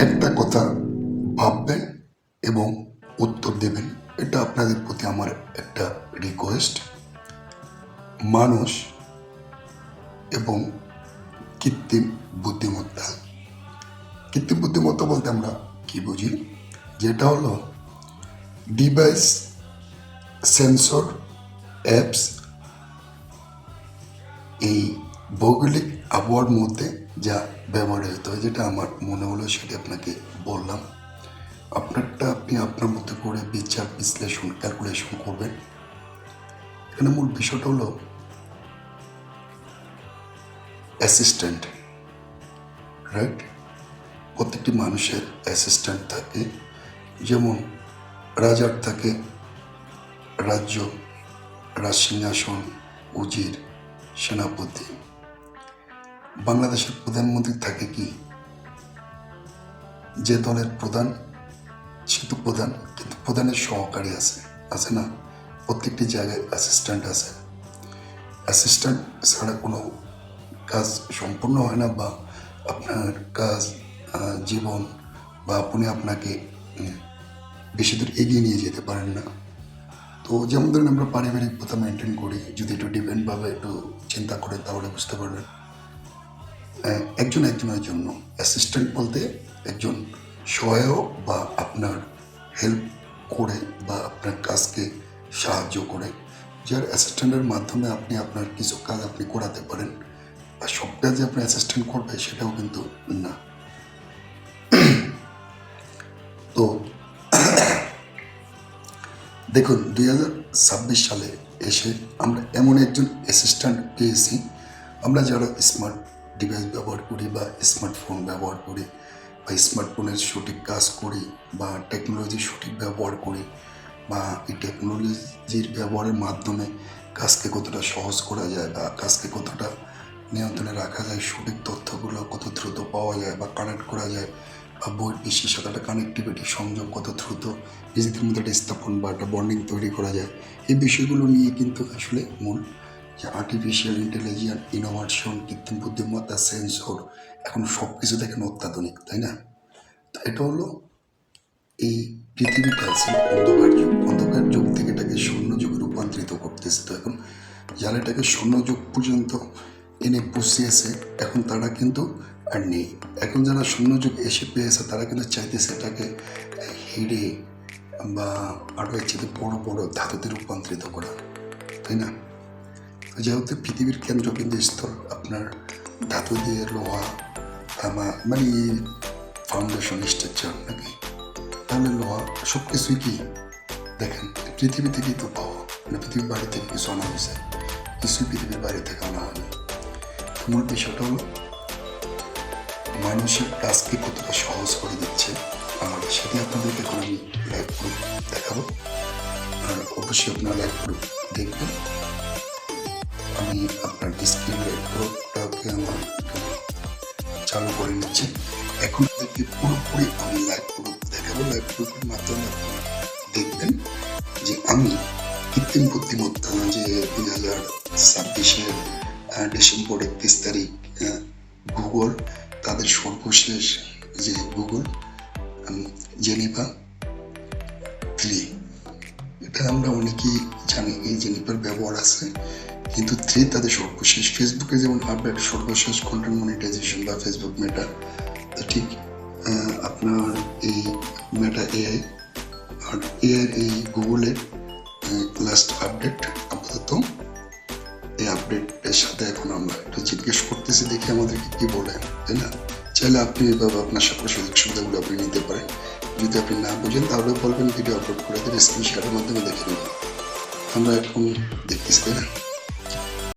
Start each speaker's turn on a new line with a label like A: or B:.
A: একটা কথা ভাববেন এবং উত্তর দেবেন। এটা আপনাদের প্রতি আমার একটা রিকোয়েস্ট। মানুষ এবং কৃত্রিম বুদ্ধিমত্তা। কৃত্রিম বুদ্ধিমত্তা বলতে আমরা কি বুঝি? যেটা হলো ডিভাইস, সেন্সর, অ্যাপস এই ভৌগোলিক আবহাওয়ার মধ্যে যা ব্যবহৃত হয়, যেটা আমার মনে হলো সেটা আপনাকে বললাম। আপনারটা আপনি আপনার মতো করে বিচার, বিশ্লেষণ, ক্যালকুলেশন করবেন। এখানে মূল বিষয়টা হলো অ্যাসিস্ট্যান্ট, রাইট? প্রত্যেকটি মানুষের অ্যাসিস্ট্যান্ট থাকে। যেমন রাজার থাকে রাজ্য, রাজসিংহাসন, উজির, সেনাপতি। বাংলাদেশের প্রধানমন্ত্রী থাকে কি? যে দলের প্রধান সে তো প্রধান, কিন্তু প্রধানের সহকারী আছে, আছে না? প্রত্যেকটি জায়গায় অ্যাসিস্ট্যান্ট আছে। অ্যাসিস্ট্যান্ট ছাড়া কোনো কাজ সম্পূর্ণ হয় না, বা আপনার কাজ, জীবন বা আপনি আপনাকে বেশি দূর এগিয়ে নিয়ে যেতে পারেন না। তো যেমন ধরেন আমরা পারিবারিক প্রথা মেনটেন করি, যদি একটু ডিপেন্ডভাবে একটু চিন্তা করেন তাহলে বুঝতে পারবেন। একজন একজনের জন্য অ্যাসিস্ট্যান্ট বলতে একজন সহায়ক, বা আপনার হেল্প করে বা আপনার কাজকে সাহায্য করে, যার অ্যাসিস্ট্যান্টের মাধ্যমে আপনি আপনার কিছু কাজ আপনি করাতে পারেন। আর সব কাজে আপনার অ্যাসিস্ট্যান্ট করবে সেটাও কিন্তু না। তো দেখুন 2026 সালে এসে আমরা এমন একজন অ্যাসিস্ট্যান্ট পেয়েছি, আমরা যারা স্মার্ট ডিভাইস ব্যবহার করি বা স্মার্টফোন ব্যবহার করি বা স্মার্টফোনের সঠিক কাজ করি বা টেকনোলজির সঠিক ব্যবহার করি, বা এই টেকনোলজির ব্যবহারের মাধ্যমে কাজকে কতটা সহজ করা যায় বা কাজকে কতটা নিয়ন্ত্রণে রাখা যায়, সঠিক তথ্যগুলো কত দ্রুত পাওয়া যায় বা কানেক্ট করা যায়, বা বহির্বিশ্বের সাথে একটা কানেক্টিভিটি সংযোগ কত দ্রুত নিজেদের মধ্যে একটা স্থাপন বা একটা বন্ডিং তৈরি করা যায়, এই বিষয়গুলো নিয়ে কিন্তু আসলে মূল যে আর্টিফিশিয়াল ইন্টেলিজেন্স, ইনোভেশন, কৃত্রিম বুদ্ধিমত্তা, সেন্সর, এখন সব কিছু দেখেন অত্যাধুনিক, তাই না? তো এটা হলো এই পৃথিবীটা ছিল অন্ধকার যুগ, অন্ধকার যুগ থেকে এটাকে স্বর্ণযুগে রূপান্তরিত করতেছে। তো এখন যারা এটাকে স্বর্ণযুগ পর্যন্ত এনে পৌঁছিয়েছে, এখন তারা কিন্তু আর নেই। এখন যারা স্বর্ণযুগ এসে পেয়েছে তারা কিন্তু চাইতেছে এটাকে হিরে বা আরও এর চেয়ে বড় বড় ধাতুতে রূপান্তরিত করা, তাই না? তো যেহেতু পৃথিবীর কেন্দ্রবিন্দু স্থল আপনার ধাতু দিয়ে, লোহা, তামা, মানে ফাউন্ডেশন স্ট্রাকচার নাকি, তাহলে লোহা সব কিছুই কি দেখেন পৃথিবী থেকেই তো পাওয়া, মানে পৃথিবীর বাইরে থেকে কিছু আনা হয়েছে, কিছুই পৃথিবীর বাইরে থেকে আনা হয়নি। মূল বিষয়টা হলো মানুষের কাজকে কতটা সহজ করে দিচ্ছে আমাদের, সেটি আপনাদেরকে এখন আমি লাইভ প্রুফ দেখাবো। আর অবশ্যই আপনারা লাইভ প্রুফ দেখবেন। আমি আপনার স্ক্রিনের প্রুফটাকে আমার চালু করে নিচ্ছি। এখন থেকে পুরোপুরি আমি লাইভ প্রুফ দেখাবো। লাইভ প্রুফের মাধ্যমে আপনারা দেখবেন যে আমি কৃত্রিম বুদ্ধিমত্তা, যে 2026 ডিসেম্বর 31 তারিখ গুগল তাদের সর্বশেষ যে গুগল জেনিভা 3, এটা আমরা অনেকেই জানি এই জেনিভার ব্যবহার আছে, কিন্তু 3 তাদের সর্বশেষ। ফেসবুকে যেমন আপডেট সর্বশেষ কন্টেন্ট মনিটাইজেশন বা ফেসবুক মেটা, ঠিক আপনার এই মেটা এআই আর এআই এই গুগলের লাস্ট আপডেট আপাতত। এই আপডেটের সাথে এখন আমরা একটু জিজ্ঞেস করতেছি, দেখি আমাদেরকে কি বলেন, তাই না? চাইলে আপনি এভাবে আপনার সকল সুযোগ সুবিধাগুলো আপনি নিতে পারেন। যদি আপনি না বুঝেন তাহলে বলবেন, ভিডিও আপলোড করে দেবেন, স্ক্রিন শেয়ারের মাধ্যমে দেখে নেবেন। আমরা এখন দেখতেছি, তাই না?